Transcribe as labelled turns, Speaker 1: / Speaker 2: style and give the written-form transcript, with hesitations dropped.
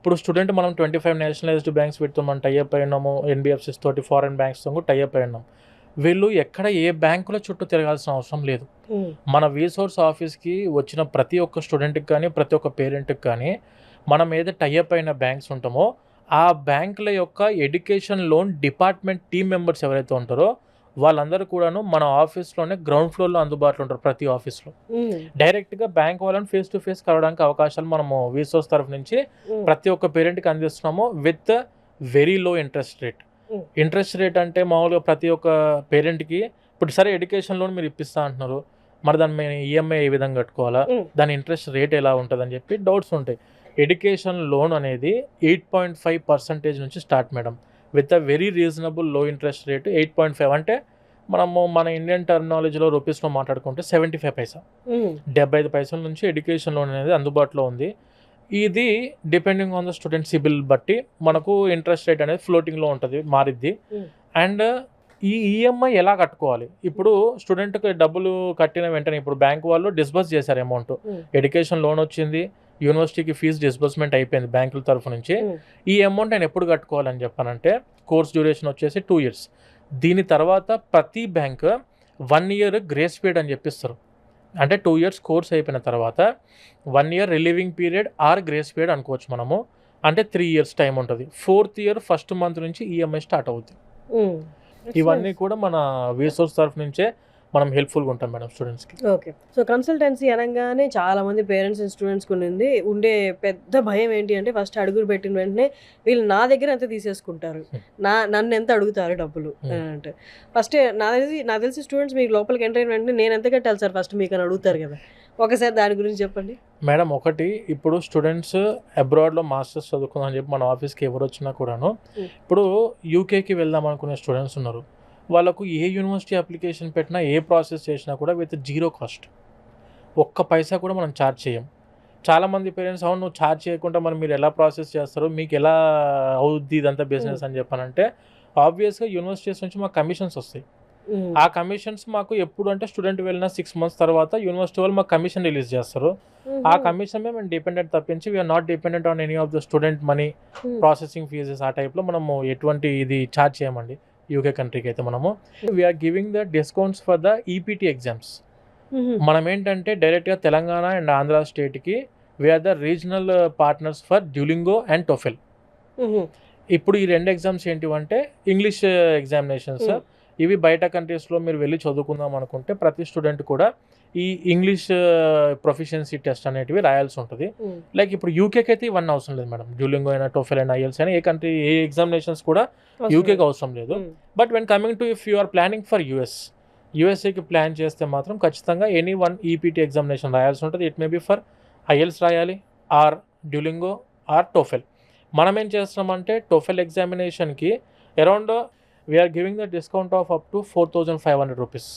Speaker 1: ఇప్పుడు స్టూడెంట్ మనం 25 nationalised banks పెడుతూ మనం టైఅప్ అయినాము, ఎన్బిఎఫ్సిస్ తోటి, ఫారెన్ బ్యాంక్స్తో కూడా టైఅప్ అయినాం. వీళ్ళు ఎక్కడ ఏ బ్యాంకుల చుట్టూ తిరగాల్సిన అవసరం లేదు. మన వీసోర్స్ ఆఫీస్కి వచ్చిన ప్రతి ఒక్క స్టూడెంట్కి కానీ, ప్రతి ఒక్క పేరెంట్కి కానీ, మనం ఏదో టైఅప్ అయిన బ్యాంక్స్ ఉంటామో ఆ బ్యాంకుల యొక్క education loan department team members ఎవరైతే ఉంటారో వాళ్ళందరూ కూడాను మన ఆఫీస్లోనే గ్రౌండ్ ఫ్లోర్లో అందుబాటులో ఉంటారు. ప్రతి ఆఫీస్లో డైరెక్ట్గా బ్యాంక్ వాళ్ళని ఫేస్ టు ఫేస్ కలవడానికి అవకాశాలు మనము వీసోర్స్ తరఫు నుంచి ప్రతి ఒక్క పేరెంట్కి అందిస్తున్నాము with very low interest rate. Interest rate అంటే మామూలుగా ప్రతి ఒక్క పేరెంట్కి ఇప్పుడు సరే ఎడ్యుకేషన్ లోన్ మీరు ఇప్పిస్తా అంటున్నారు, మరి దాని మీద ఈఎంఐ ఏ విధంగా కట్టుకోవాలా, దాని ఇంట్రెస్ట్ రేట్ ఎలా ఉంటుందని చెప్పి డౌట్స్ ఉంటాయి. ఎడ్యుకేషన్ లోన్ అనేది 8.5% నుంచి start madam, with a very reasonable లో ఇంట్రెస్ట్ రేట్ 8.5. అంటే మనము మన ఇండియన్ టర్మినాలజీలో రూపీస్లో మాట్లాడుకుంటే 75 పైసా, 75 పైసల నుంచి ఎడ్యుకేషన్ లోన్ అనేది అందుబాటులో ఉంది. ఇది depending on the student CIBIL బట్టి మనకు ఇంట్రెస్ట్ రేట్ అనేది ఫ్లోటింగ్లో ఉంటుంది, మారిద్ది. అండ్ ఈ ఈఎంఐ ఎలా కట్టుకోవాలి, ఇప్పుడు స్టూడెంట్కి డబ్బులు కట్టిన వెంటనే ఇప్పుడు బ్యాంక్ వాళ్ళు డిస్బర్స్ చేశారు అమౌంట్, ఎడ్యుకేషన్ లోన్ వచ్చింది, యూనివర్సిటీకి ఫీజు డిస్బర్స్మెంట్ అయిపోయింది బ్యాంకుల తరఫు నుంచి. ఈ అమౌంట్ నేను ఎప్పుడు కట్టుకోవాలని చెప్పానంటే కోర్స్ డ్యూరేషన్ వచ్చేసి 2 years. దీని తర్వాత ప్రతి బ్యాంక్ 1 year గ్రేస్ పీరియడ్ అని చెప్పిస్తారు. అంటే 2 years కోర్స్ అయిపోయిన తర్వాత 1 year relieving period are grace period అనుకోవచ్చు మనము. అంటే 3 years టైం ఉంటుంది. 4th year ఫస్ట్ మంత్ నుంచి ఈఎంఐ స్టార్ట్ అవుతుంది. ఇవన్నీ కూడా మన వీసోర్స్ తరఫు నుంచే మనం హెల్ప్ఫుల్గా ఉంటాం మేడం స్టూడెంట్స్కి.
Speaker 2: ఓకే. సో కన్సల్టెన్సీ అనగానే చాలామంది పేరెంట్స్ అండ్ స్టూడెంట్స్కి ఉండే పెద్ద భయం ఏంటి అంటే ఫస్ట్ అడుగులు పెట్టిన వెంటనే వీళ్ళు నా దగ్గర ఎంత తీసేసుకుంటారు, నన్ను ఎంత అడుగుతారు డబ్బులు అంటే ఫస్ట్ నాకు తెలిసి స్టూడెంట్స్ మీకు లోపలికి ఎంటర్ అయిన వెంటనే నేను ఎంత కట్టాలి సార్ ఫస్ట్ మీకు అని అడుగుతారు కదా, ఒకసారి దాని గురించి చెప్పండి
Speaker 1: మేడం. ఒకటి, ఇప్పుడు స్టూడెంట్స్ అబ్రాడ్లో మాస్టర్స్ చదువుకుందాం అని చెప్పి మన ఆఫీస్కి ఎవరు వచ్చినా కూడాను, ఇప్పుడు యూకేకి వెళ్దాం అనుకునే స్టూడెంట్స్ ఉన్నారు, వాళ్ళకు ఏ యూనివర్సిటీ అప్లికేషన్ పెట్టినా ఏ ప్రాసెస్ చేసినా కూడా విత్ 0 కాస్ట్, ఒక్క పైసా కూడా మనం ఛార్జ్ చేయం. చాలామంది పేరెంట్స్ అవును నువ్వు ఛార్జ్ చేయకుండా మరి మీరు ఎలా ప్రాసెస్ చేస్తారు, మీకు ఎలా అవుద్ది ఇదంతా బిజినెస్ అని చెప్పానంటే ఆబ్వియస్గా యూనివర్సిటీస్ నుంచి మాకు కమిషన్స్ వస్తాయి. ఆ కమిషన్స్ మాకు ఎప్పుడు అంటే స్టూడెంట్ వెళ్ళిన 6 months తర్వాత యూనివర్సిటీ వాళ్ళు మాకు కమిషన్ రిలీజ్ చేస్తారు. ఆ కమిషన్ మేము డిపెండెంట్ తప్పించి we're not dependent on any of the student money processing fees ఆ టైప్లో మనము ఎటువంటి ఇది ఛార్జ్ చేయమండి. యూకే కంట్రీకి అయితే మనము we're giving the discounts for the EPT exams. మనం ఏంటంటే డైరెక్ట్గా తెలంగాణ అండ్ ఆంధ్ర స్టేట్కి we're the regional partners for Duolingo and TOEFL. ఇప్పుడు ఈ 2 ఎగ్జామ్స్ ఏంటివంటే ఇంగ్లీష్ ఎగ్జామినేషన్స్. ఇవి బయట కంట్రీస్లో మీరు వెళ్ళి చదువుకుందాం అనుకుంటే ప్రతి స్టూడెంట్ కూడా ఈ ఇంగ్లీష్ ప్రొఫిషియన్సీ టెస్ట్ అనేటివి రాయాల్సి ఉంటుంది. లైక్ ఇప్పుడు యూకేకి అయితే ఇవన్నీ అవసరం లేదు మేడం, డ్యూలింగో అయినా టోఫెల్ అయినా ఐఎల్స్ అయినా ఏ ఎగ్జామినేషన్స్ కూడా యూకేకి అవసరం లేదు. But when coming to if you are planning for యూఎస్ఏకి ప్లాన్ చేస్తే మాత్రం ఖచ్చితంగా ఎనీ 1 ఈపీటీ ఎగ్జామినేషన్ రాయాల్సి ఉంటుంది. It may be for IELTS రాయాలి ఆర్ డ్యూలింగో ఆర్ టోఫెల్. మనం ఏం చేస్తున్నామంటే టోఫెల్ ఎగ్జామినేషన్కి around we are giving the discount of up to 4,500 rupees.